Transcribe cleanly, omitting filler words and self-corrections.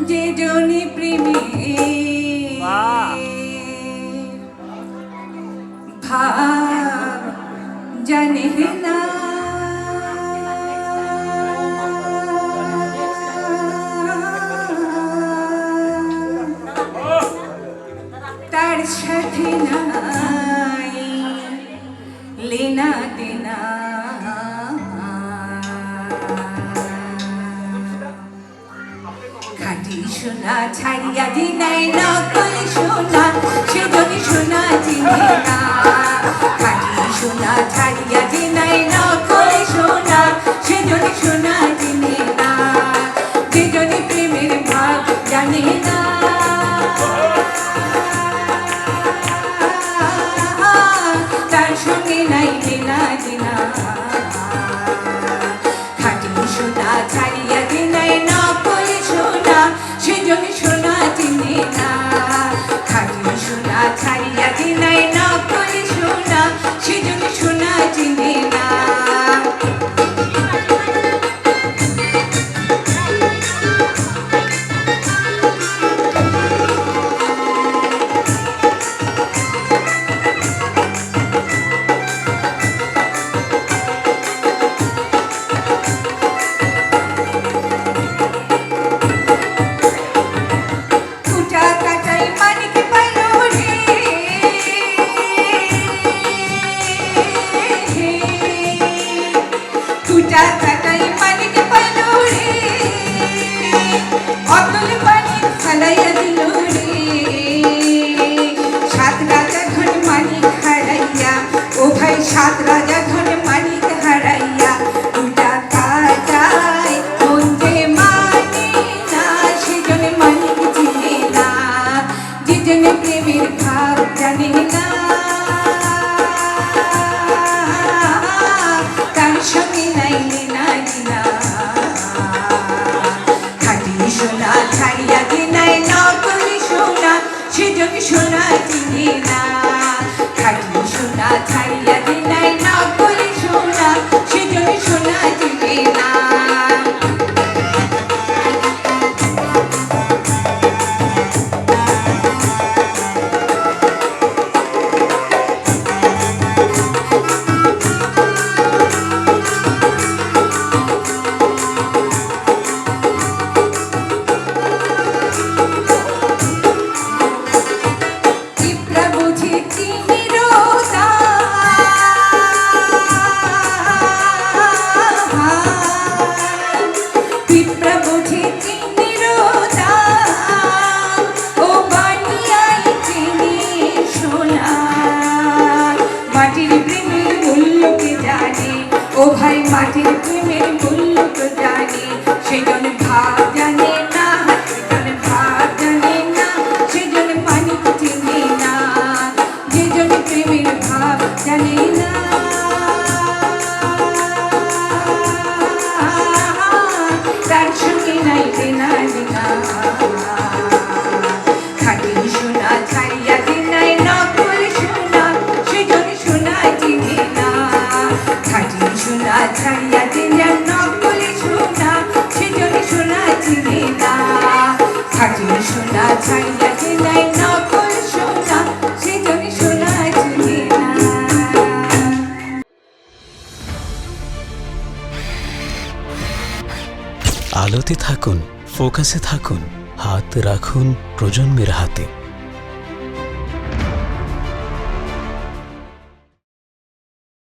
যে জনি প্রেমে ভাব জানে না, তার সাথে নাই লেনা দেনা। খাঁটি সোনা ছাড়িয়া দিনাই নকল সোনা, সে যদি সোনা চিনে না। খাঁটি সোনা ছাড়িয়া দিনাই নকল সোনা, সে যদি সোনা চিনে না। যে যদি প্রেমের ভাব জানে না, তার সঙ্গে নাই দেনা দেনা। খাঁটি সোনা ছাড়িয়া দিনাই নকল সোনা, সে যদি সোনা চিনে না। খাঁটি সোনা ছাড়িয়া দিনাই নকল সোনা, সে যদি সোনা চিনে না। কাটাই মানিক পাইলো রে, অতল পানি ফেলাইয়া দিল রে। সাত রাজা ধন মানিক হারাইয়া, ও ভাই সাত রাজা ধন মানিক হারাইয়া। দুটা কাটাই মন যে মানে না, সেজন্য মানিক চিনে না। যে জন্য প্রেমের ভাব জানে না, তার সঙ্গে নাই লেনা দেনা। খাঁটি সোনা ছাড়িয়া দিনাই নকল সোনা, সে যদি সোনা চিনে না। খাঁটি সোনা ছাড়িয়া দিনাই নকল সোনা, সে যদি সোনা চিনে না। মাটির প্রেমের মূল্য কে জানে, ও ভাই মাটির প্রেমের মূল্য কে জানে। সেজন ভাব জানে না, সেজন ভাব জানে না, সেজন মানিক চিনে না। যে জন প্রেমের ভাব জানে না, তার সঙ্গে নাই দেনা দেনা। খাঁটি সোনা ছাড়িয়া দিনাই নকল সোনা, সে যদি সোনা চিনে না। খাঁটি সোনা ছাড়িয়া দিনাই নকল সোনা, সে যদি সোনা চিনে না। খাঁটি সোনা ছাড়িয়া দিনাই নকল সোনা, সে যদি সোনা চিনে না। আলোতে থাকুন, ফোকাসে থাকুন, হাত রাখুন প্রজন্মের হাতে।